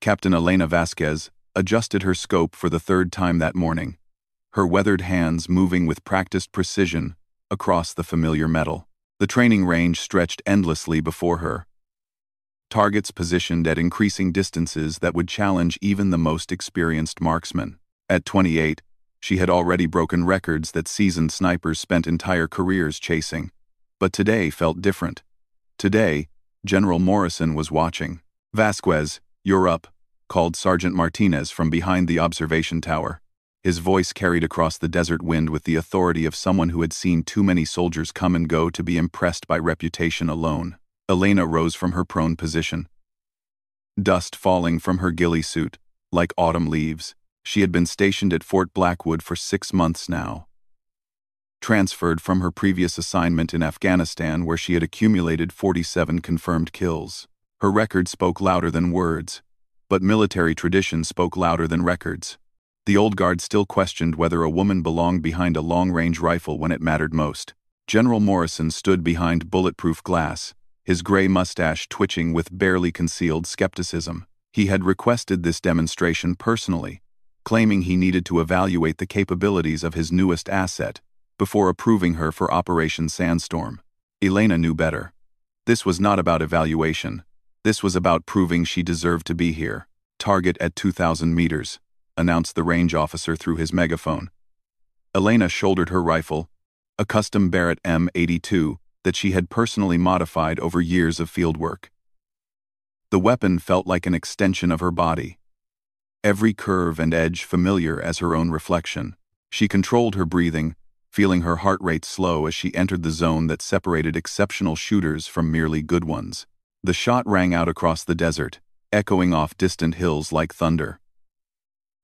Captain Elena Vasquez adjusted her scope for the third time that morning, her weathered hands moving with practiced precision across the familiar metal. The training range stretched endlessly before her, targets positioned at increasing distances that would challenge even the most experienced marksman. At 28, she had already broken records that seasoned snipers spent entire careers chasing. But today felt different. Today, General Morrison was watching. "Vasquez, you're up," called Sergeant Martinez from behind the observation tower. His voice carried across the desert wind with the authority of someone who had seen too many soldiers come and go to be impressed by reputation alone. Elena rose from her prone position, dust falling from her ghillie suit like autumn leaves. She had been stationed at Fort Blackwood for 6 months now, transferred from her previous assignment in Afghanistan where she had accumulated 47 confirmed kills. Her record spoke louder than words, but military tradition spoke louder than records. The old guard still questioned whether a woman belonged behind a long-range rifle when it mattered most. General Morrison stood behind bulletproof glass, his gray mustache twitching with barely concealed skepticism. He had requested this demonstration personally, claiming he needed to evaluate the capabilities of his newest asset before approving her for Operation Sandstorm. Elena knew better. This was not about evaluation. This was about proving she deserved to be here. "Target at 2,000 meters, announced the range officer through his megaphone. Elena shouldered her rifle, a custom Barrett M82 that she had personally modified over years of fieldwork. The weapon felt like an extension of her body, every curve and edge familiar as her own reflection. She controlled her breathing, feeling her heart rate slow as she entered the zone that separated exceptional shooters from merely good ones. The shot rang out across the desert, echoing off distant hills like thunder.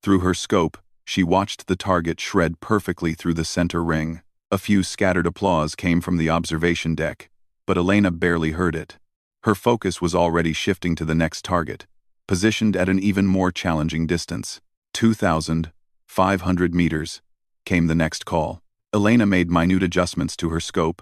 Through her scope, she watched the target shred perfectly through the center ring. A few scattered applause came from the observation deck, but Elena barely heard it. Her focus was already shifting to the next target, positioned at an even more challenging distance. 2,500 meters, came the next call. Elena made minute adjustments to her scope,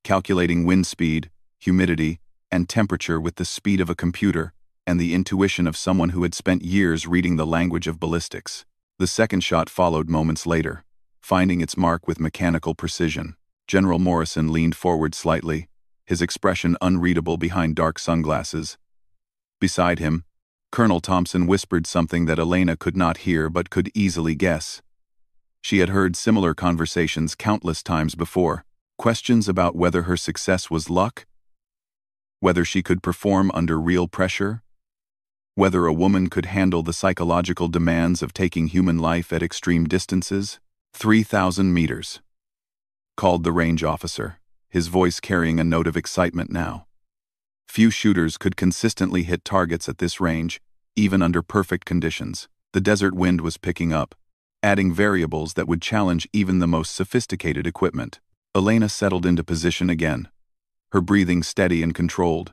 calculating wind speed, humidity, and temperature with the speed of a computer and the intuition of someone who had spent years reading the language of ballistics. The second shot followed moments later, finding its mark with mechanical precision. General Morrison leaned forward slightly, his expression unreadable behind dark sunglasses. Beside him, Colonel Thompson whispered something that Elena could not hear but could easily guess. She had heard similar conversations countless times before, questions about whether her success was luck, whether she could perform under real pressure, whether a woman could handle the psychological demands of taking human life at extreme distances. 3,000 meters, called the range officer, his voice carrying a note of excitement now. Few shooters could consistently hit targets at this range, even under perfect conditions. The desert wind was picking up, adding variables that would challenge even the most sophisticated equipment. Elena settled into position again, her breathing steady and controlled.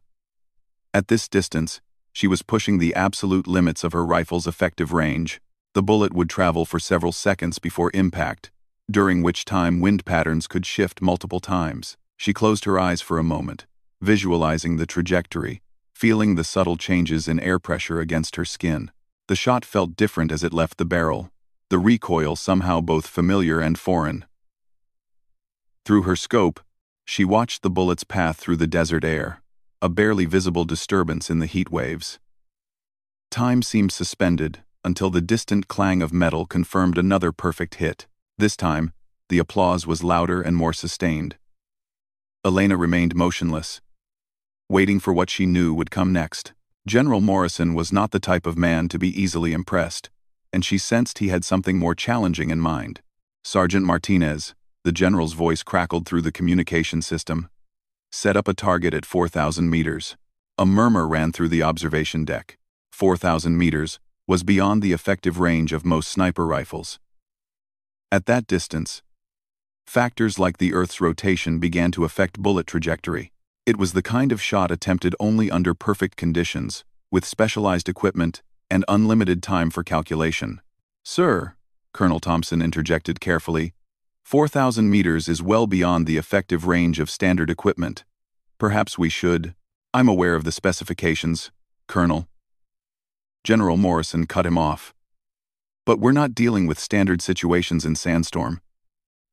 At this distance, she was pushing the absolute limits of her rifle's effective range. The bullet would travel for several seconds before impact, during which time wind patterns could shift multiple times. She closed her eyes for a moment, visualizing the trajectory, feeling the subtle changes in air pressure against her skin. The shot felt different as it left the barrel, the recoil somehow both familiar and foreign. Through her scope, she watched the bullet's path through the desert air, a barely visible disturbance in the heat waves. Time seemed suspended until the distant clang of metal confirmed another perfect hit. This time, the applause was louder and more sustained. Elena remained motionless, waiting for what she knew would come next. General Morrison was not the type of man to be easily impressed, and she sensed he had something more challenging in mind. "Sergeant Martinez," the general's voice crackled through the communication system, "set up a target at 4,000 meters. A murmur ran through the observation deck. 4,000 meters was beyond the effective range of most sniper rifles. At that distance, factors like the Earth's rotation began to affect bullet trajectory. It was the kind of shot attempted only under perfect conditions, with specialized equipment and unlimited time for calculation. "Sir," Colonel Thompson interjected carefully, 4,000 meters is well beyond the effective range of standard equipment. Perhaps we should—" "I'm aware of the specifications, Colonel." General Morrison cut him off. "But we're not dealing with standard situations in Sandstorm.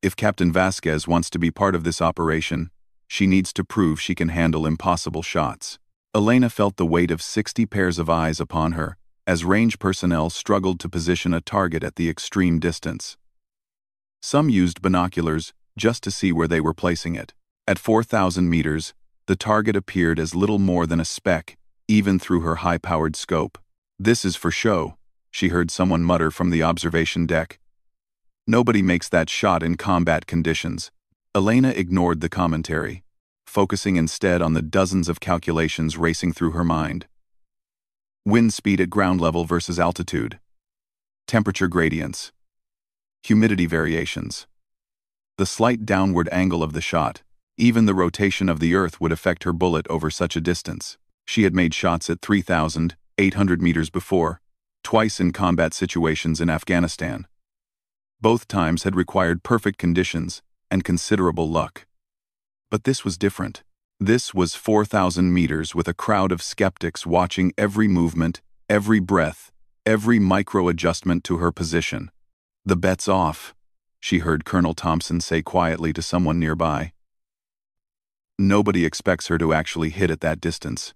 If Captain Vasquez wants to be part of this operation, she needs to prove she can handle impossible shots." Elena felt the weight of 60 pairs of eyes upon her, as range personnel struggled to position a target at the extreme distance. Some used binoculars just to see where they were placing it. At 4,000 meters, the target appeared as little more than a speck, even through her high-powered scope. "This is for show," she heard someone mutter from the observation deck. "Nobody makes that shot in combat conditions." Elena ignored the commentary, focusing instead on the dozens of calculations racing through her mind. Wind speed at ground level versus altitude. Temperature gradients. Humidity variations. The slight downward angle of the shot. Even the rotation of the Earth would affect her bullet over such a distance. She had made shots at 3,800 meters before, twice in combat situations in Afghanistan. Both times had required perfect conditions and considerable luck. But this was different. This was 4,000 meters with a crowd of skeptics watching every movement, every breath, every micro-adjustment to her position. "The bet's off," she heard Colonel Thompson say quietly to someone nearby. "Nobody expects her to actually hit at that distance.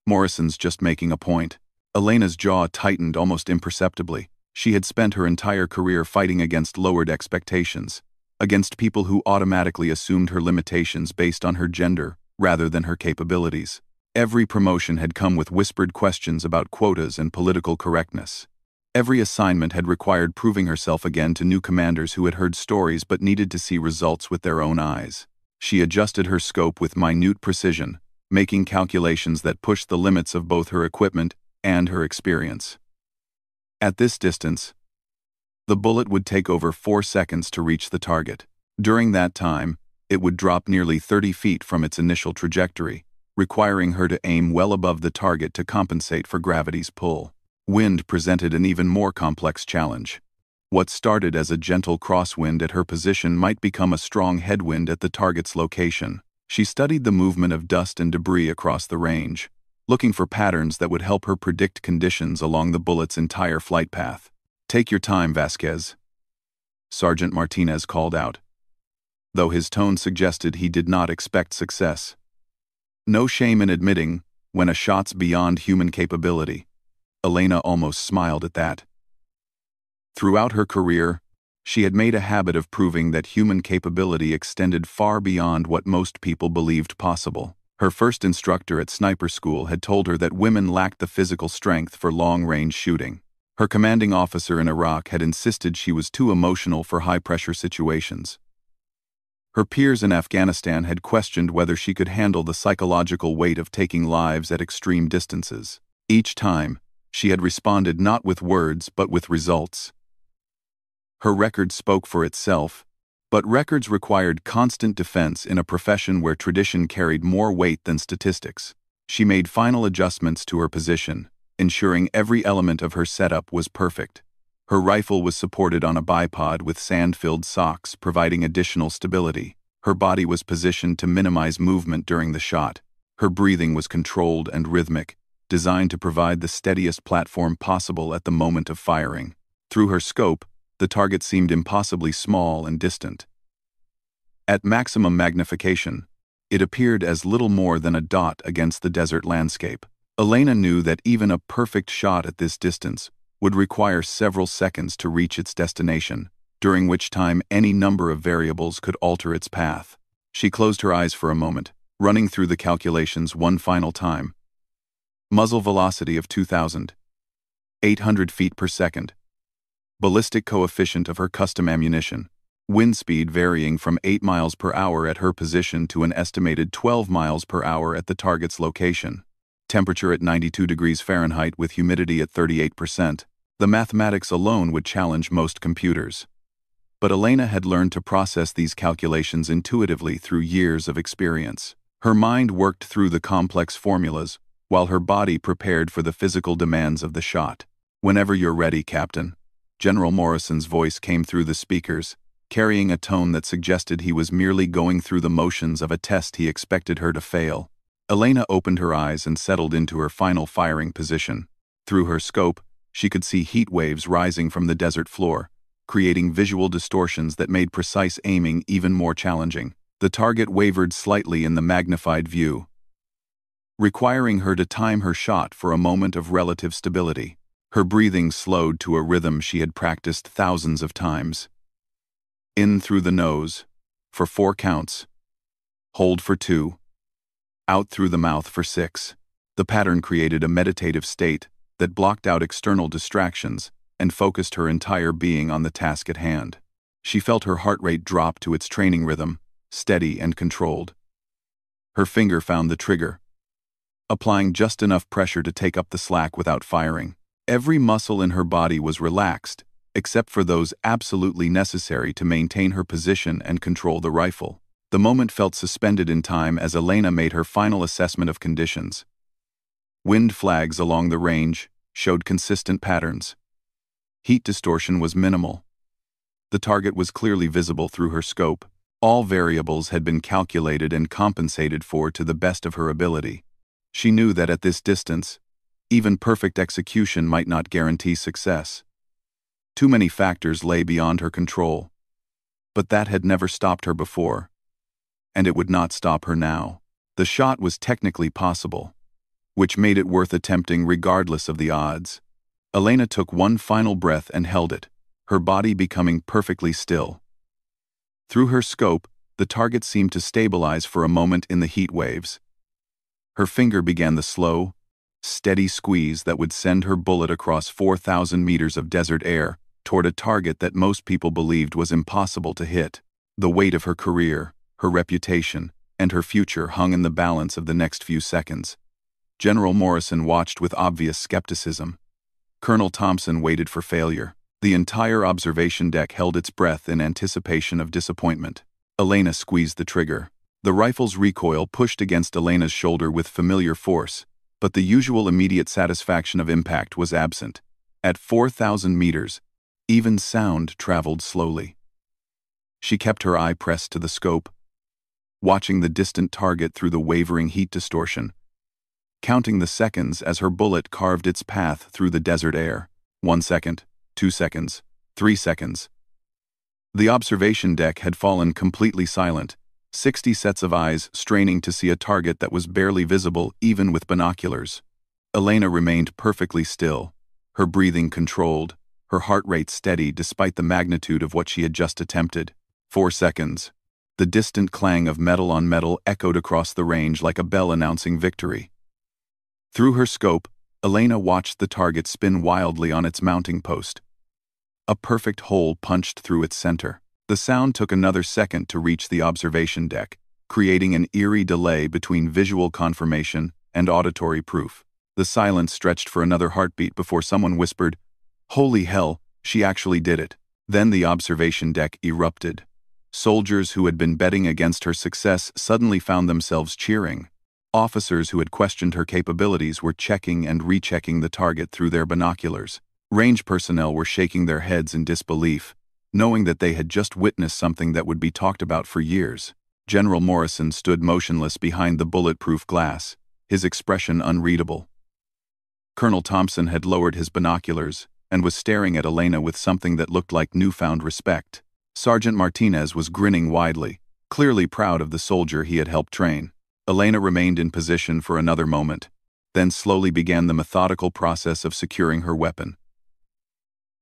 Morrison's just making a point." Elena's jaw tightened almost imperceptibly. She had spent her entire career fighting against lowered expectations, against people who automatically assumed her limitations based on her gender rather than her capabilities. Every promotion had come with whispered questions about quotas and political correctness. Every assignment had required proving herself again to new commanders who had heard stories but needed to see results with their own eyes. She adjusted her scope with minute precision, making calculations that pushed the limits of both her equipment and her experience. At this distance, the bullet would take over 4 seconds to reach the target. During that time, it would drop nearly 30 feet from its initial trajectory, requiring her to aim well above the target to compensate for gravity's pull. Wind presented an even more complex challenge. What started as a gentle crosswind at her position might become a strong headwind at the target's location. She studied the movement of dust and debris across the range, looking for patterns that would help her predict conditions along the bullet's entire flight path. "Take your time, Vasquez," Sergeant Martinez called out, though his tone suggested he did not expect success. "No shame in admitting when a shot's beyond human capability." Elena almost smiled at that. Throughout her career, she had made a habit of proving that human capability extended far beyond what most people believed possible. Her first instructor at sniper school had told her that women lacked the physical strength for long-range shooting. Her commanding officer in Iraq had insisted she was too emotional for high-pressure situations. Her peers in Afghanistan had questioned whether she could handle the psychological weight of taking lives at extreme distances. Each time, she had responded not with words but with results. Her record spoke for itself, but records required constant defense in a profession where tradition carried more weight than statistics. She made final adjustments to her position, ensuring every element of her setup was perfect. Her rifle was supported on a bipod with sand-filled socks, providing additional stability. Her body was positioned to minimize movement during the shot. Her breathing was controlled and rhythmic, designed to provide the steadiest platform possible at the moment of firing. Through her scope, the target seemed impossibly small and distant. At maximum magnification, it appeared as little more than a dot against the desert landscape. Elena knew that even a perfect shot at this distance would require several seconds to reach its destination, during which time any number of variables could alter its path. She closed her eyes for a moment, running through the calculations one final time. Muzzle velocity of 2,800 feet per second. Ballistic coefficient of her custom ammunition. Wind speed varying from 8 miles per hour at her position to an estimated 12 miles per hour at the target's location. Temperature at 92 degrees Fahrenheit with humidity at 38%. The mathematics alone would challenge most computers. But Elena had learned to process these calculations intuitively through years of experience. Her mind worked through the complex formulas, while her body prepared for the physical demands of the shot. "Whenever you're ready, Captain." General Morrison's voice came through the speakers, carrying a tone that suggested he was merely going through the motions of a test he expected her to fail. Elena opened her eyes and settled into her final firing position. Through her scope, she could see heat waves rising from the desert floor, creating visual distortions that made precise aiming even more challenging. The target wavered slightly in the magnified view, requiring her to time her shot for a moment of relative stability. Her breathing slowed to a rhythm she had practiced thousands of times. In through the nose, for 4 counts. Hold for 2. Out through the mouth for 6. The pattern created a meditative state that blocked out external distractions and focused her entire being on the task at hand. She felt her heart rate drop to its training rhythm, steady and controlled. Her finger found the trigger, applying just enough pressure to take up the slack without firing. Every muscle in her body was relaxed, except for those absolutely necessary to maintain her position and control the rifle. The moment felt suspended in time as Elena made her final assessment of conditions. Wind flags along the range showed consistent patterns. Heat distortion was minimal. The target was clearly visible through her scope. All variables had been calculated and compensated for to the best of her ability. She knew that at this distance, even perfect execution might not guarantee success. Too many factors lay beyond her control. But that had never stopped her before, and it would not stop her now. The shot was technically possible, which made it worth attempting regardless of the odds. Elena took one final breath and held it, her body becoming perfectly still. Through her scope, the target seemed to stabilize for a moment in the heat waves. Her finger began the slow, steady squeeze that would send her bullet across 4,000 meters of desert air toward a target that most people believed was impossible to hit. The weight of her career, her reputation, and her future hung in the balance of the next few seconds. General Morrison watched with obvious skepticism. Colonel Thompson waited for failure. The entire observation deck held its breath in anticipation of disappointment. Elena squeezed the trigger. The rifle's recoil pushed against Elena's shoulder with familiar force, but the usual immediate satisfaction of impact was absent. At 4,000 meters, even sound traveled slowly. She kept her eye pressed to the scope, watching the distant target through the wavering heat distortion, counting the seconds as her bullet carved its path through the desert air. 1 second, 2 seconds, 3 seconds. The observation deck had fallen completely silent, 60 sets of eyes straining to see a target that was barely visible even with binoculars. Elena remained perfectly still, her breathing controlled, her heart rate steady despite the magnitude of what she had just attempted. 4 seconds. The distant clang of metal on metal echoed across the range like a bell announcing victory. Through her scope, Elena watched the target spin wildly on its mounting post. A perfect hole punched through its center. The sound took another second to reach the observation deck, creating an eerie delay between visual confirmation and auditory proof. The silence stretched for another heartbeat before someone whispered, "Holy hell, she actually did it." Then the observation deck erupted. Soldiers who had been betting against her success suddenly found themselves cheering. Officers who had questioned her capabilities were checking and rechecking the target through their binoculars. Range personnel were shaking their heads in disbelief, knowing that they had just witnessed something that would be talked about for years. General Morrison stood motionless behind the bulletproof glass, his expression unreadable. Colonel Thompson had lowered his binoculars and was staring at Elena with something that looked like newfound respect. Sergeant Martinez was grinning widely, clearly proud of the soldier he had helped train. Elena remained in position for another moment, then slowly began the methodical process of securing her weapon.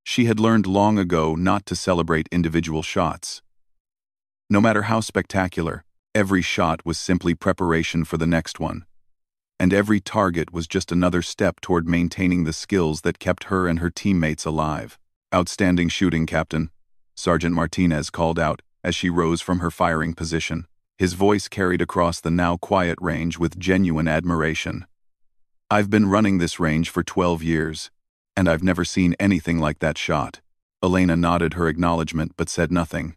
She had learned long ago not to celebrate individual shots. No matter how spectacular, every shot was simply preparation for the next one. And every target was just another step toward maintaining the skills that kept her and her teammates alive. "Outstanding shooting, Captain," Sergeant Martinez called out as she rose from her firing position. His voice carried across the now quiet range with genuine admiration. "I've been running this range for 12 years, and I've never seen anything like that shot." Elena nodded her acknowledgement but said nothing.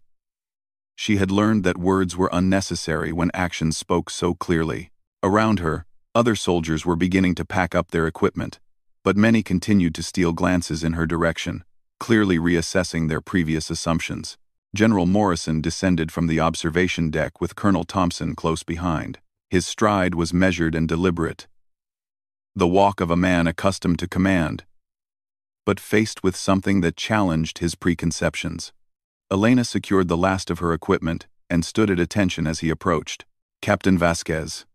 She had learned that words were unnecessary when actions spoke so clearly. Around her, other soldiers were beginning to pack up their equipment, but many continued to steal glances in her direction, clearly reassessing their previous assumptions. General Morrison descended from the observation deck with Colonel Thompson close behind. His stride was measured and deliberate, the walk of a man accustomed to command, but faced with something that challenged his preconceptions. Elena secured the last of her equipment and stood at attention as he approached. "Captain Vasquez,"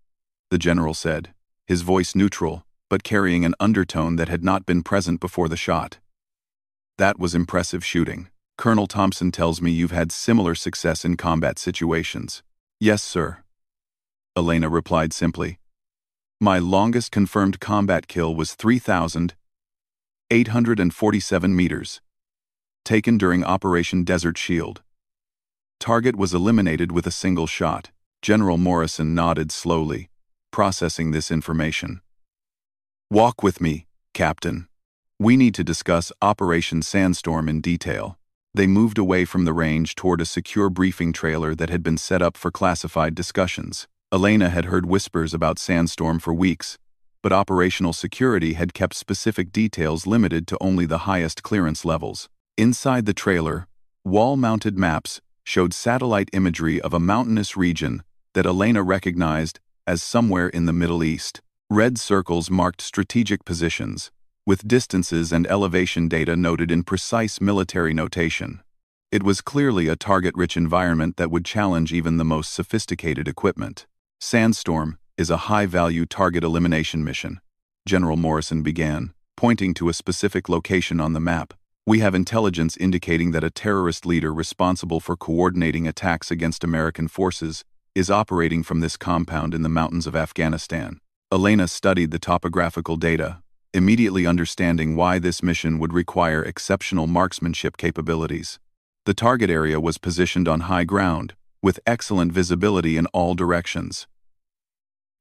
the general said, his voice neutral, but carrying an undertone that had not been present before the shot. "That was impressive shooting. Colonel Thompson tells me you've had similar success in combat situations." "Yes, sir," Elena replied simply. "My longest confirmed combat kill was 3,847 meters, taken during Operation Desert Shield. Target was eliminated with a single shot." General Morrison nodded slowly, processing this information. "Walk with me, Captain. We need to discuss Operation Sandstorm in detail." They moved away from the range toward a secure briefing trailer that had been set up for classified discussions. Elena had heard whispers about Sandstorm for weeks, but operational security had kept specific details limited to only the highest clearance levels. Inside the trailer, wall-mounted maps showed satellite imagery of a mountainous region that Elena recognized as somewhere in the Middle East. Red circles marked strategic positions, with distances and elevation data noted in precise military notation. It was clearly a target-rich environment that would challenge even the most sophisticated equipment. "Sandstorm is a high-value target elimination mission," General Morrison began, pointing to a specific location on the map. "We have intelligence indicating that a terrorist leader responsible for coordinating attacks against American forces is operating from this compound in the mountains of Afghanistan." Elena studied the topographical data, immediately understanding why this mission would require exceptional marksmanship capabilities. The target area was positioned on high ground, with excellent visibility in all directions.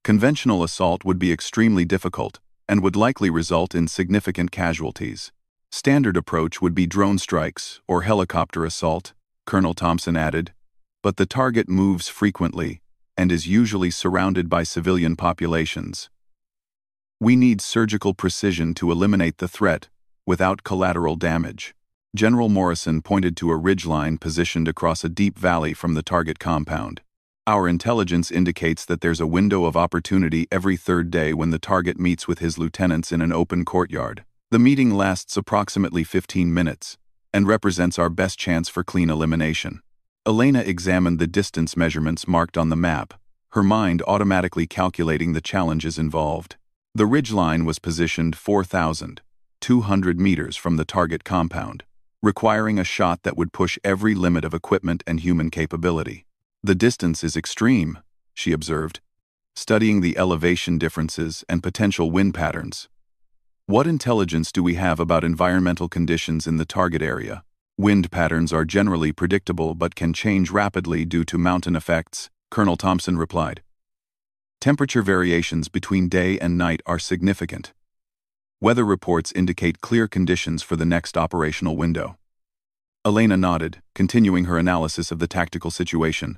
Conventional assault would be extremely difficult, and would likely result in significant casualties. Standard approach would be drone strikes or helicopter assault, Colonel Thompson added, but the target moves frequently and is usually surrounded by civilian populations. "We need surgical precision to eliminate the threat without collateral damage." General Morrison pointed to a ridgeline positioned across a deep valley from the target compound. "Our intelligence indicates that there's a window of opportunity every third day when the target meets with his lieutenants in an open courtyard. The meeting lasts approximately 15 minutes and represents our best chance for clean elimination." Elena examined the distance measurements marked on the map, her mind automatically calculating the challenges involved. The ridgeline was positioned 4,200 meters from the target compound, requiring a shot that would push every limit of equipment and human capability. "The distance is extreme," she observed, studying the elevation differences and potential wind patterns. "What intelligence do we have about environmental conditions in the target area?" "Wind patterns are generally predictable but can change rapidly due to mountain effects," Colonel Thompson replied. "Temperature variations between day and night are significant. Weather reports indicate clear conditions for the next operational window." Elena nodded, continuing her analysis of the tactical situation.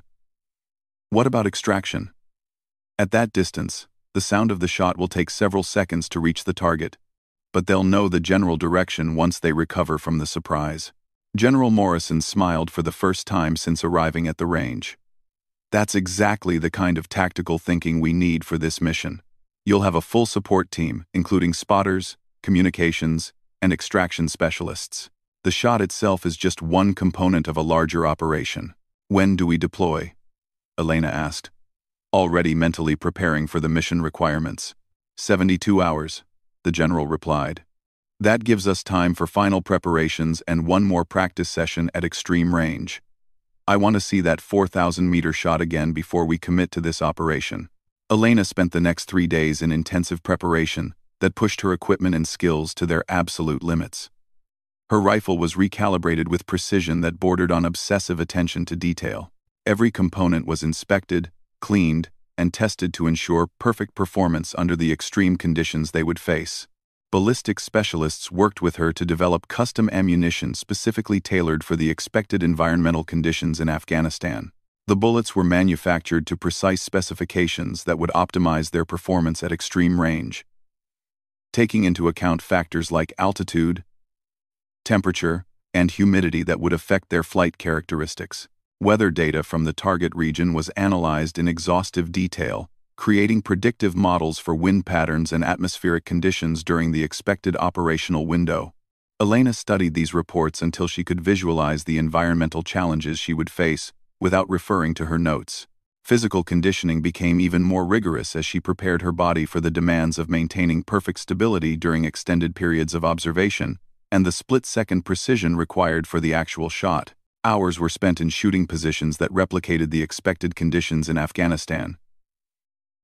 "What about extraction?" "At that distance, the sound of the shot will take several seconds to reach the target, but they'll know the general direction once they recover from the surprise." General Morrison smiled for the first time since arriving at the range. "That's exactly the kind of tactical thinking we need for this mission. You'll have a full support team, including spotters, communications, and extraction specialists. The shot itself is just one component of a larger operation." "When do we deploy?" Elena asked, already mentally preparing for the mission requirements. 72 hours, the general replied. "That gives us time for final preparations and one more practice session at extreme range. I want to see that 4,000-meter shot again before we commit to this operation." Elena spent the next 3 days in intensive preparation that pushed her equipment and skills to their absolute limits. Her rifle was recalibrated with precision that bordered on obsessive attention to detail. Every component was inspected, cleaned, and tested to ensure perfect performance under the extreme conditions they would face. Ballistics specialists worked with her to develop custom ammunition specifically tailored for the expected environmental conditions in Afghanistan. The bullets were manufactured to precise specifications that would optimize their performance at extreme range, taking into account factors like altitude, temperature, and humidity that would affect their flight characteristics. Weather data from the target region was analyzed in exhaustive detail, creating predictive models for wind patterns and atmospheric conditions during the expected operational window. Elena studied these reports until she could visualize the environmental challenges she would face without referring to her notes. Physical conditioning became even more rigorous as she prepared her body for the demands of maintaining perfect stability during extended periods of observation and the split-second precision required for the actual shot. Hours were spent in shooting positions that replicated the expected conditions in Afghanistan,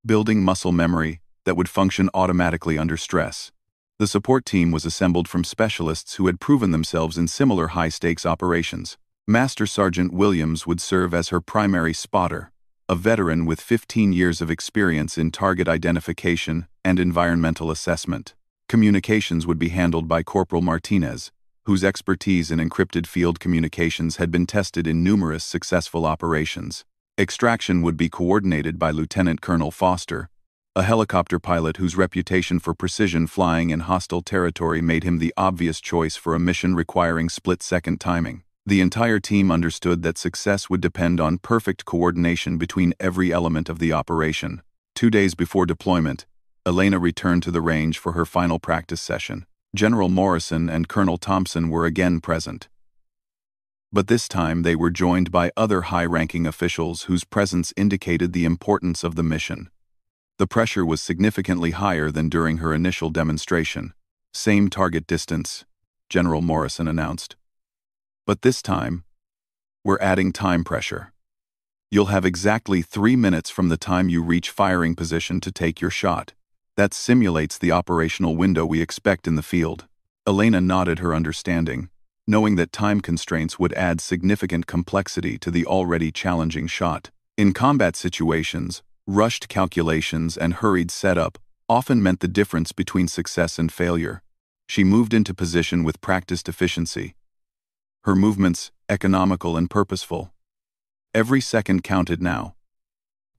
building muscle memory that would function automatically under stress. The support team was assembled from specialists who had proven themselves in similar high-stakes operations. Master Sergeant Williams would serve as her primary spotter, a veteran with 15 years of experience in target identification and environmental assessment. Communications would be handled by Corporal Martinez, whose expertise in encrypted field communications had been tested in numerous successful operations. Extraction would be coordinated by Lieutenant Colonel Foster, a helicopter pilot whose reputation for precision flying in hostile territory made him the obvious choice for a mission requiring split-second timing. The entire team understood that success would depend on perfect coordination between every element of the operation. 2 days before deployment, Elena returned to the range for her final practice session. General Morrison and Colonel Thompson were again present. But this time they were joined by other high-ranking officials whose presence indicated the importance of the mission. The pressure was significantly higher than during her initial demonstration. "Same target distance," General Morrison announced. "But this time, we're adding time pressure. You'll have exactly 3 minutes from the time you reach firing position to take your shot. That simulates the operational window we expect in the field." Elena nodded her understanding, knowing that time constraints would add significant complexity to the already challenging shot. In combat situations, rushed calculations and hurried setup often meant the difference between success and failure. She moved into position with practiced efficiency, her movements economical and purposeful. Every second counted now,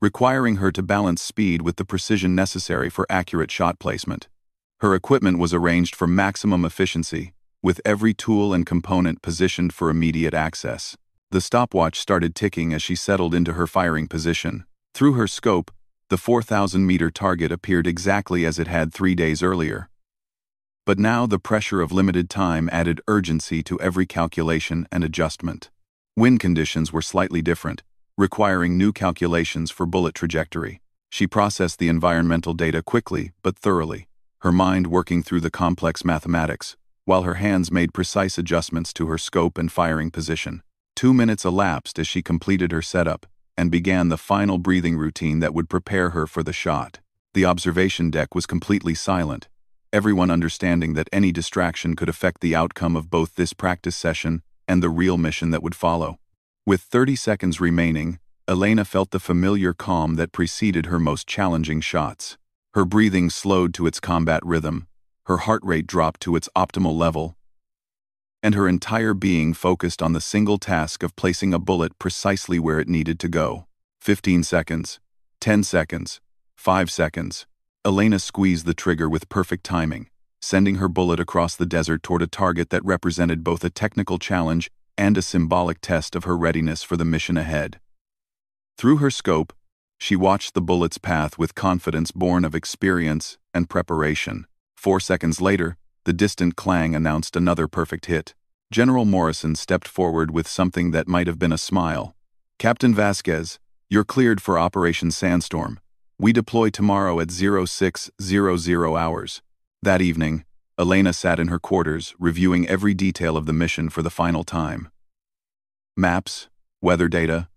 requiring her to balance speed with the precision necessary for accurate shot placement. Her equipment was arranged for maximum efficiency, with every tool and component positioned for immediate access. The stopwatch started ticking as she settled into her firing position. Through her scope, the 4,000-meter target appeared exactly as it had 3 days earlier. But now the pressure of limited time added urgency to every calculation and adjustment. Wind conditions were slightly different, requiring new calculations for bullet trajectory. She processed the environmental data quickly but thoroughly, her mind working through the complex mathematics, while her hands made precise adjustments to her scope and firing position. 2 minutes elapsed as she completed her setup and began the final breathing routine that would prepare her for the shot. The observation deck was completely silent, everyone understanding that any distraction could affect the outcome of both this practice session and the real mission that would follow. With 30 seconds remaining, Elena felt the familiar calm that preceded her most challenging shots. Her breathing slowed to its combat rhythm, her heart rate dropped to its optimal level, and her entire being focused on the single task of placing a bullet precisely where it needed to go. 15 seconds, 10 seconds, 5 seconds. Elena squeezed the trigger with perfect timing, sending her bullet across the desert toward a target that represented both a technical challenge and a symbolic test of her readiness for the mission ahead. Through her scope, she watched the bullet's path with confidence born of experience and preparation. 4 seconds later, the distant clang announced another perfect hit. General Morrison stepped forward with something that might have been a smile. "Captain Vasquez, you're cleared for Operation Sandstorm. We deploy tomorrow at 0600 hours. That evening, Elena sat in her quarters, reviewing every detail of the mission for the final time. Maps, weather data,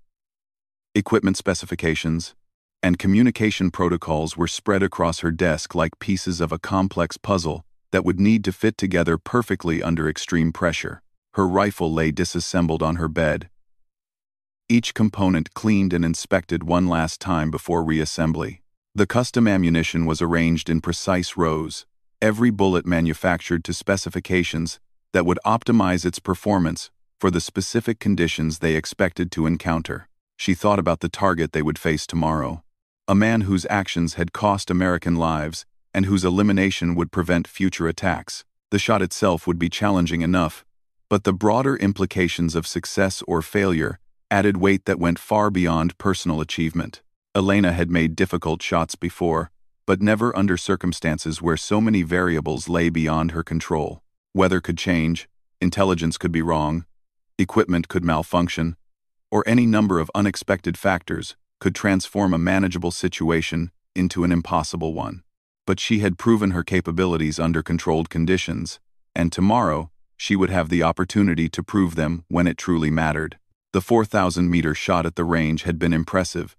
equipment specifications, and communication protocols were spread across her desk like pieces of a complex puzzle that would need to fit together perfectly under extreme pressure. Her rifle lay disassembled on her bed, each component cleaned and inspected one last time before reassembly. The custom ammunition was arranged in precise rows, every bullet manufactured to specifications that would optimize its performance for the specific conditions they expected to encounter. She thought about the target they would face tomorrow, a man whose actions had cost American lives and whose elimination would prevent future attacks. The shot itself would be challenging enough, but the broader implications of success or failure added weight that went far beyond personal achievement. Elena had made difficult shots before, but never under circumstances where so many variables lay beyond her control. Weather could change, intelligence could be wrong, equipment could malfunction, or any number of unexpected factors could transform a manageable situation into an impossible one. But she had proven her capabilities under controlled conditions, and tomorrow she would have the opportunity to prove them when it truly mattered. The 4,000-meter shot at the range had been impressive,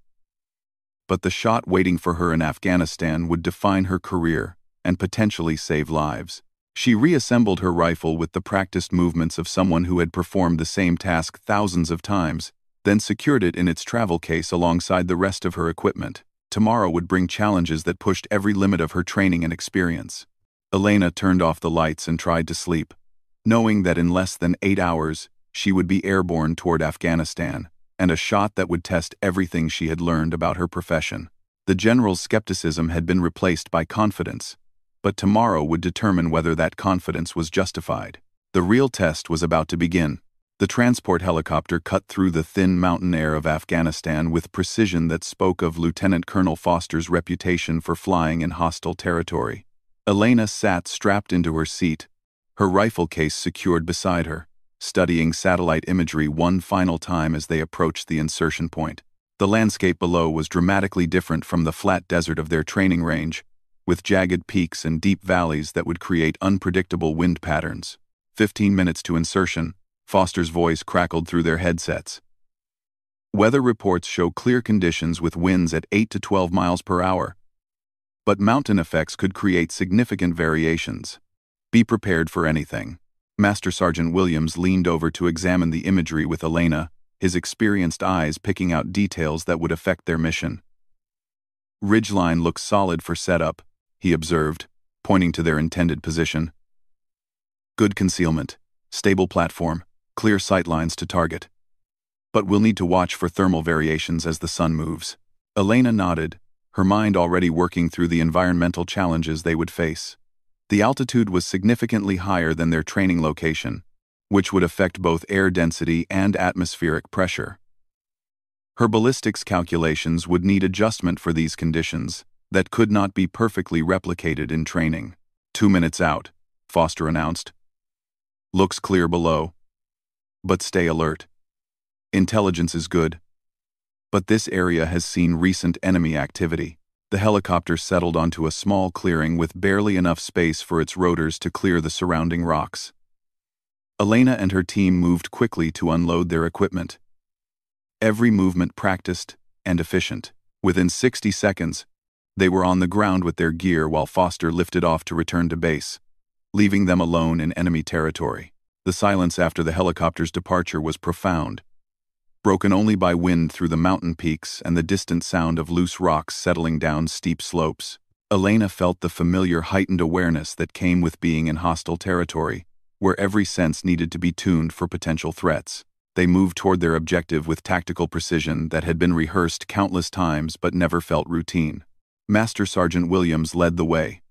but the shot waiting for her in Afghanistan would define her career and potentially save lives. She reassembled her rifle with the practiced movements of someone who had performed the same task thousands of times, then secured it in its travel case alongside the rest of her equipment. Tomorrow would bring challenges that pushed every limit of her training and experience. Elena turned off the lights and tried to sleep, knowing that in less than 8 hours, she would be airborne toward Afghanistan, and a shot that would test everything she had learned about her profession. The general's skepticism had been replaced by confidence, but tomorrow would determine whether that confidence was justified. The real test was about to begin. The transport helicopter cut through the thin mountain air of Afghanistan with precision that spoke of Lieutenant Colonel Foster's reputation for flying in hostile territory. Elena sat strapped into her seat, her rifle case secured beside her, studying satellite imagery one final time as they approached the insertion point. The landscape below was dramatically different from the flat desert of their training range, with jagged peaks and deep valleys that would create unpredictable wind patterns. 15 minutes to insertion, Foster's voice crackled through their headsets. Weather reports show clear conditions with winds at 8 to 12 miles per hour, but mountain effects could create significant variations. Be prepared for anything. Master Sergeant Williams leaned over to examine the imagery with Elena, his experienced eyes picking out details that would affect their mission. Ridgeline looks solid for setup, he observed, pointing to their intended position. Good concealment, stable platform, clear sightlines to target. But we'll need to watch for thermal variations as the sun moves. Elena nodded, her mind already working through the environmental challenges they would face. The altitude was significantly higher than their training location, which would affect both air density and atmospheric pressure. Her ballistics calculations would need adjustment for these conditions that could not be perfectly replicated in training. 2 minutes out, Foster announced. Looks clear below. But stay alert. Intelligence is good, but this area has seen recent enemy activity. The helicopter settled onto a small clearing with barely enough space for its rotors to clear the surrounding rocks. Elena and her team moved quickly to unload their equipment. Every movement practiced and efficient. Within 60 seconds, they were on the ground with their gear while Foster lifted off to return to base, leaving them alone in enemy territory. The silence after the helicopter's departure was profound, broken only by wind through the mountain peaks and the distant sound of loose rocks settling down steep slopes. Elena felt the familiar heightened awareness that came with being in hostile territory, where every sense needed to be tuned for potential threats. They moved toward their objective with tactical precision that had been rehearsed countless times but never felt routine. Master Sergeant Williams led the way,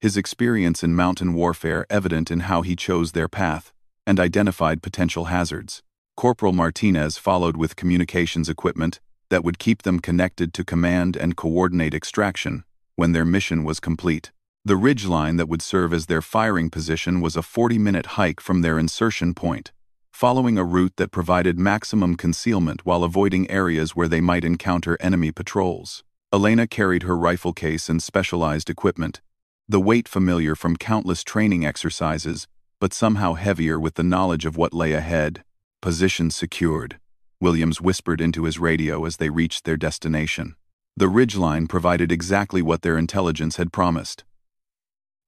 his experience in mountain warfare evident in how he chose their path and identified potential hazards. Corporal Martinez followed with communications equipment that would keep them connected to command and coordinate extraction when their mission was complete. The ridgeline that would serve as their firing position was a 40-minute hike from their insertion point, following a route that provided maximum concealment while avoiding areas where they might encounter enemy patrols. Elena carried her rifle case and specialized equipment, the weight familiar from countless training exercises, but somehow heavier with the knowledge of what lay ahead. Position secured, Williams whispered into his radio as they reached their destination. The ridgeline provided exactly what their intelligence had promised.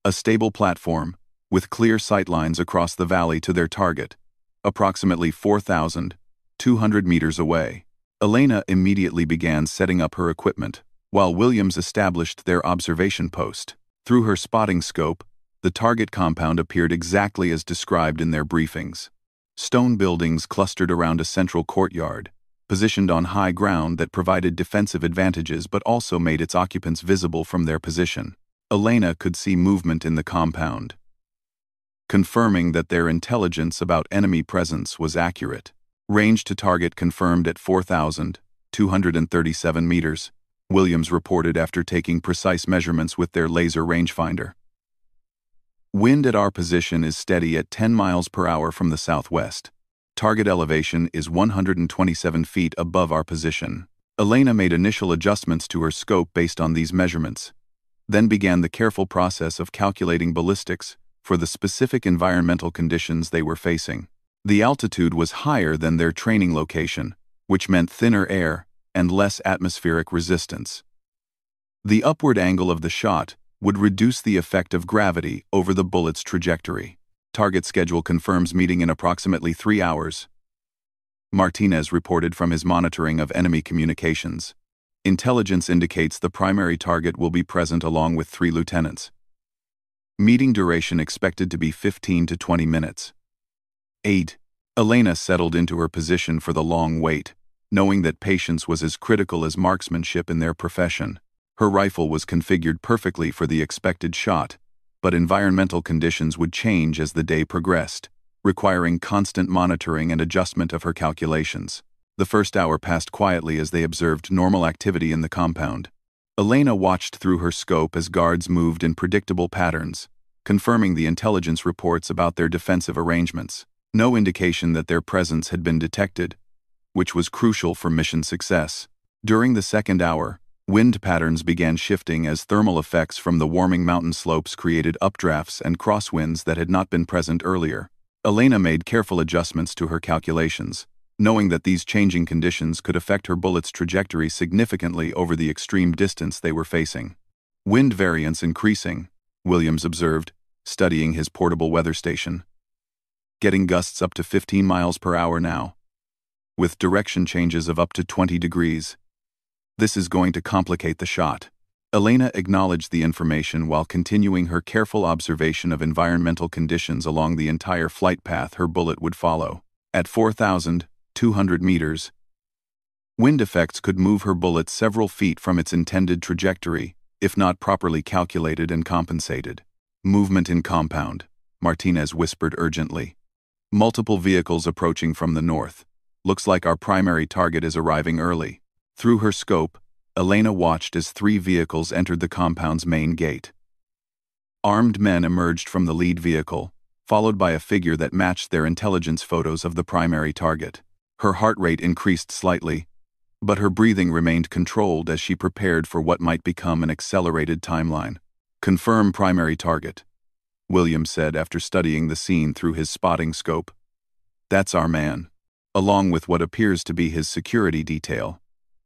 A stable platform, with clear sightlines across the valley to their target, approximately 4,200 meters away. Elena immediately began setting up her equipment, while Williams established their observation post. Through her spotting scope, the target compound appeared exactly as described in their briefings. Stone buildings clustered around a central courtyard, positioned on high ground that provided defensive advantages but also made its occupants visible from their position. Elena could see movement in the compound, confirming that their intelligence about enemy presence was accurate. Range to target confirmed at 4,000, 237 meters, Williams reported after taking precise measurements with their laser rangefinder. Wind at our position is steady at 10 miles per hour from the southwest. Target elevation is 127 feet above our position. Elena made initial adjustments to her scope based on these measurements, then began the careful process of calculating ballistics for the specific environmental conditions they were facing. The altitude was higher than their training location, which meant thinner air and less atmospheric resistance. The upward angle of the shot would reduce the effect of gravity over the bullet's trajectory. Target schedule confirms meeting in approximately 3 hours. Martinez reported from his monitoring of enemy communications. Intelligence indicates the primary target will be present along with 3 lieutenants. Meeting duration expected to be 15 to 20 minutes. 8. Elena settled into her position for the long wait, knowing that patience was as critical as marksmanship in their profession. Her rifle was configured perfectly for the expected shot, but environmental conditions would change as the day progressed, requiring constant monitoring and adjustment of her calculations. The first hour passed quietly as they observed normal activity in the compound. Elena watched through her scope as guards moved in predictable patterns, confirming the intelligence reports about their defensive arrangements. No indication that their presence had been detected, which was crucial for mission success. During the second hour, wind patterns began shifting as thermal effects from the warming mountain slopes created updrafts and crosswinds that had not been present earlier. Elena made careful adjustments to her calculations, knowing that these changing conditions could affect her bullet's trajectory significantly over the extreme distance they were facing. Wind variance increasing, Williams observed, studying his portable weather station. Getting gusts up to 15 miles per hour now, with direction changes of up to 20 degrees. This is going to complicate the shot. Elena acknowledged the information while continuing her careful observation of environmental conditions along the entire flight path her bullet would follow. At 4,200 meters, wind effects could move her bullet several feet from its intended trajectory, if not properly calculated and compensated. Movement in compound, Martinez whispered urgently. Multiple vehicles approaching from the north. Looks like our primary target is arriving early. Through her scope, Elena watched as 3 vehicles entered the compound's main gate. Armed men emerged from the lead vehicle, followed by a figure that matched their intelligence photos of the primary target. Her heart rate increased slightly, but her breathing remained controlled as she prepared for what might become an accelerated timeline. Confirm primary target, Williams said after studying the scene through his spotting scope. That's our man, along with what appears to be his security detail.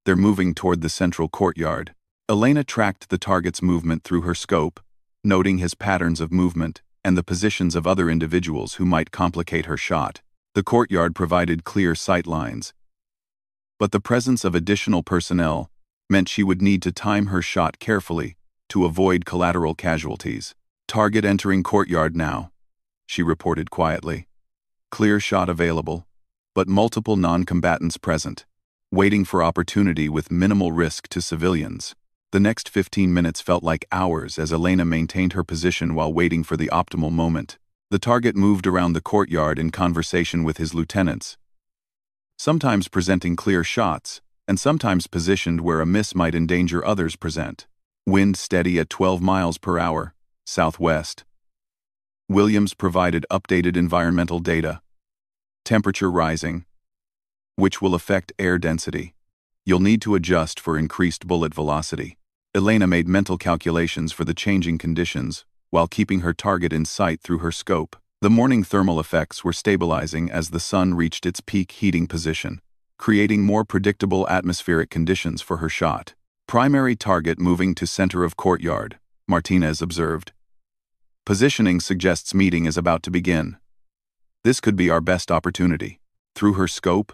They're moving toward the central courtyard. Elena tracked the target's movement through her scope, noting his patterns of movement and the positions of other individuals who might complicate her shot. The courtyard provided clear sight lines, but the presence of additional personnel meant she would need to time her shot carefully to avoid collateral casualties. Target entering courtyard now, she reported quietly. Clear shot available, but multiple non-combatants present, waiting for opportunity with minimal risk to civilians. The next 15 minutes felt like hours as Elena maintained her position while waiting for the optimal moment. The target moved around the courtyard in conversation with his lieutenants, sometimes presenting clear shots, and sometimes positioned where a miss might endanger others present. Wind steady at 12 miles per hour, southwest. Williams provided updated environmental data. Temperature rising, which will affect air density. You'll need to adjust for increased bullet velocity. Elena made mental calculations for the changing conditions while keeping her target in sight through her scope. The morning thermal effects were stabilizing as the sun reached its peak heating position, creating more predictable atmospheric conditions for her shot. Primary target moving to center of courtyard, Martinez observed. Positioning suggests meeting is about to begin. This could be our best opportunity. Through her scope,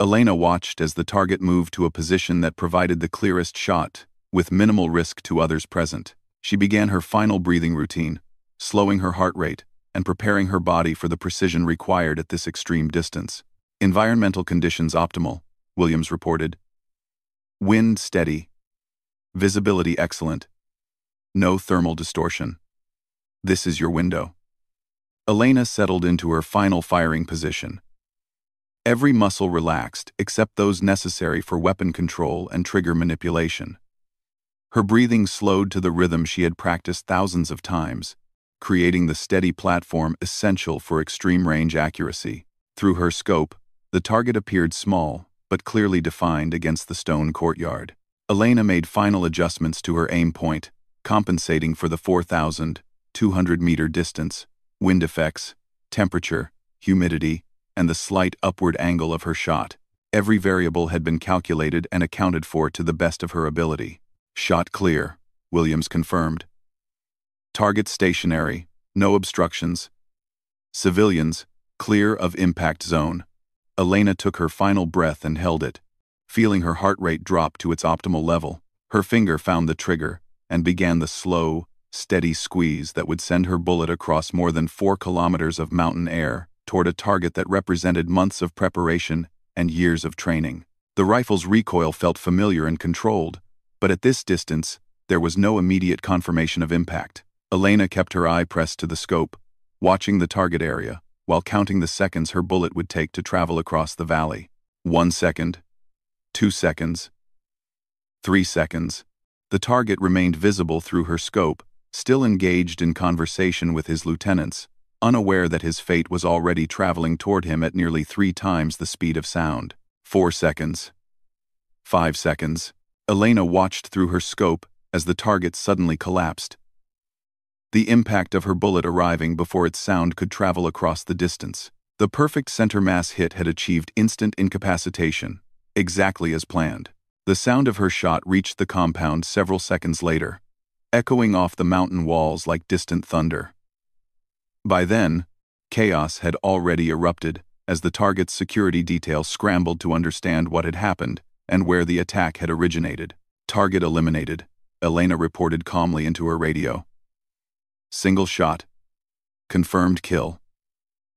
Elena watched as the target moved to a position that provided the clearest shot, with minimal risk to others present. She began her final breathing routine, slowing her heart rate and preparing her body for the precision required at this extreme distance. Environmental conditions optimal, Williams reported. Wind steady. Visibility excellent. No thermal distortion. This is your window. Elena settled into her final firing position. Every muscle relaxed except those necessary for weapon control and trigger manipulation. Her breathing slowed to the rhythm she had practiced thousands of times, creating the steady platform essential for extreme-range accuracy. Through her scope, the target appeared small, but clearly defined against the stone courtyard. Elena made final adjustments to her aim point, compensating for the 4,200-meter distance, wind effects, temperature, humidity, and the slight upward angle of her shot. Every variable had been calculated and accounted for to the best of her ability. Shot clear, Williams confirmed. Target stationary, no obstructions. Civilians, clear of impact zone. Elena took her final breath and held it. Feeling her heart rate drop to its optimal level, her finger found the trigger and began the slow, steady squeeze that would send her bullet across more than 4 kilometers of mountain air toward a target that represented months of preparation and years of training. The rifle's recoil felt familiar and controlled, but at this distance, there was no immediate confirmation of impact. Elena kept her eye pressed to the scope, watching the target area, while counting the seconds her bullet would take to travel across the valley. 1 second. 2 seconds. 3 seconds. The target remained visible through her scope, still engaged in conversation with his lieutenants, unaware that his fate was already traveling toward him at nearly 3 times the speed of sound. 4 seconds. 5 seconds. Elena watched through her scope as the target suddenly collapsed. The impact of her bullet arriving before its sound could travel across the distance. The perfect center mass hit had achieved instant incapacitation, exactly as planned. The sound of her shot reached the compound several seconds later, echoing off the mountain walls like distant thunder. By then, chaos had already erupted as the target's security detail scrambled to understand what had happened and where the attack had originated. Target eliminated, Elena reported calmly into her radio. Single shot. Confirmed kill.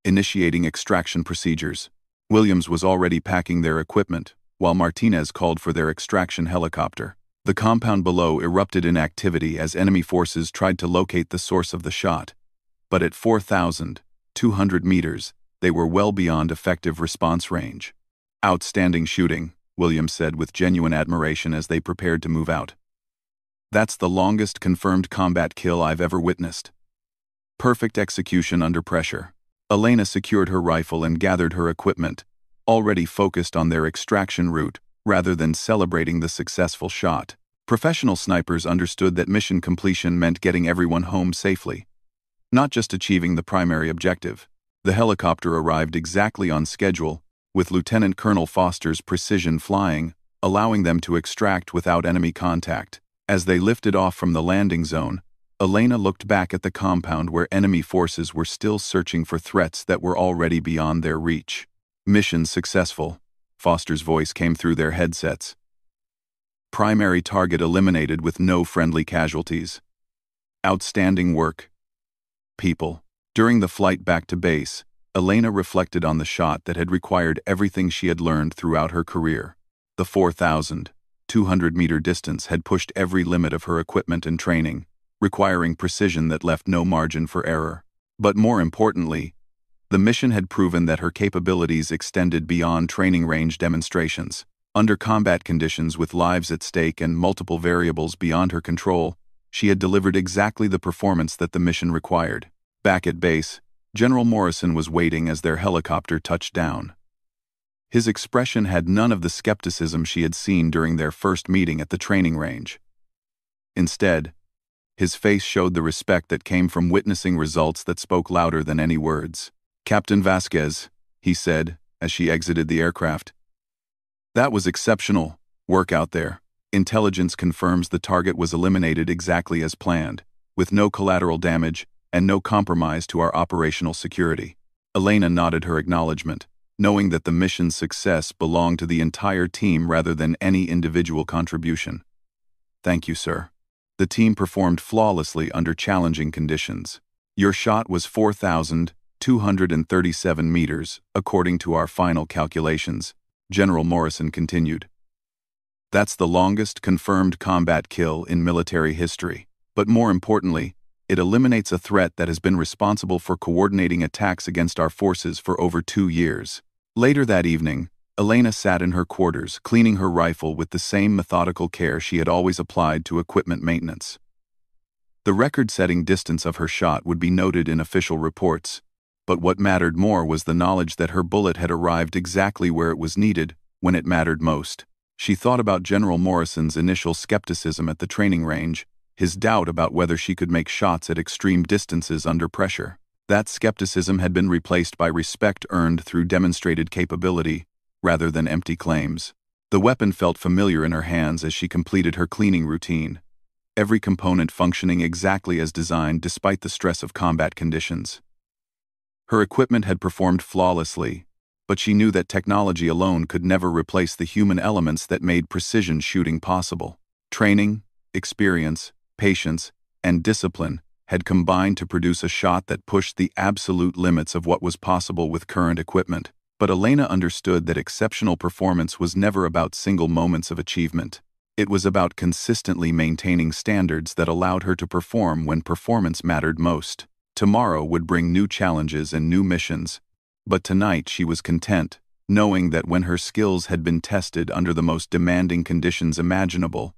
Initiating extraction procedures. Williams was already packing their equipment, while Martinez called for their extraction helicopter. The compound below erupted in activity as enemy forces tried to locate the source of the shot. But at 4,200 meters, they were well beyond effective response range. Outstanding shooting, Williams said with genuine admiration as they prepared to move out. That's the longest confirmed combat kill I've ever witnessed. Perfect execution under pressure. Elena secured her rifle and gathered her equipment, already focused on their extraction route rather than celebrating the successful shot. Professional snipers understood that mission completion meant getting everyone home safely, not just achieving the primary objective. The helicopter arrived exactly on schedule, with Lieutenant Colonel Foster's precision flying, allowing them to extract without enemy contact. As they lifted off from the landing zone, Elena looked back at the compound where enemy forces were still searching for threats that were already beyond their reach. Mission successful, Foster's voice came through their headsets. Primary target eliminated with no friendly casualties. Outstanding work. People. During the flight back to base, Elena reflected on the shot that had required everything she had learned throughout her career. The 4,200-meter distance had pushed every limit of her equipment and training, requiring precision that left no margin for error. But more importantly, the mission had proven that her capabilities extended beyond training range demonstrations. Under combat conditions with lives at stake and multiple variables beyond her control, she had delivered exactly the performance that the mission required. Back at base, General Morrison was waiting as their helicopter touched down. His expression had none of the skepticism she had seen during their first meeting at the training range. Instead, his face showed the respect that came from witnessing results that spoke louder than any words. "Captain Vasquez," he said, as she exited the aircraft. "That was exceptional work out there. Intelligence confirms the target was eliminated exactly as planned, with no collateral damage and no compromise to our operational security." Elena nodded her acknowledgement, knowing that the mission's success belonged to the entire team rather than any individual contribution. "Thank you, sir. The team performed flawlessly under challenging conditions. Your shot was 4,237 meters, according to our final calculations," General Morrison continued. "That's the longest confirmed combat kill in military history. But more importantly, it eliminates a threat that has been responsible for coordinating attacks against our forces for over 2 years. Later that evening, Elena sat in her quarters, cleaning her rifle with the same methodical care she had always applied to equipment maintenance. The record-setting distance of her shot would be noted in official reports, but what mattered more was the knowledge that her bullet had arrived exactly where it was needed, when it mattered most. She thought about General Morrison's initial skepticism at the training range, his doubt about whether she could make shots at extreme distances under pressure. That skepticism had been replaced by respect earned through demonstrated capability, rather than empty claims. The weapon felt familiar in her hands as she completed her cleaning routine, every component functioning exactly as designed despite the stress of combat conditions. Her equipment had performed flawlessly, but she knew that technology alone could never replace the human elements that made precision shooting possible. Training, experience, patience, and discipline had combined to produce a shot that pushed the absolute limits of what was possible with current equipment. But Elena understood that exceptional performance was never about single moments of achievement. It was about consistently maintaining standards that allowed her to perform when performance mattered most. Tomorrow would bring new challenges and new missions, but tonight she was content, knowing that when her skills had been tested under the most demanding conditions imaginable,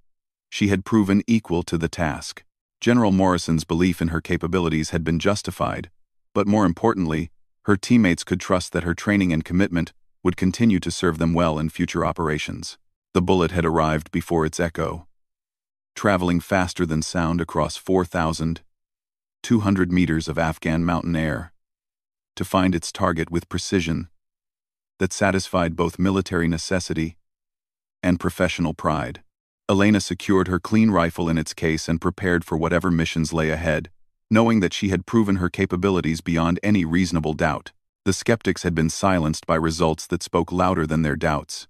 she had proven equal to the task. General Morrison's belief in her capabilities had been justified, but more importantly, her teammates could trust that her training and commitment would continue to serve them well in future operations. The bullet had arrived before its echo, traveling faster than sound across 4,200 meters of Afghan mountain air, to find its target with precision that satisfied both military necessity and professional pride. Elena secured her clean rifle in its case and prepared for whatever missions lay ahead, knowing that she had proven her capabilities beyond any reasonable doubt. The skeptics had been silenced by results that spoke louder than their doubts.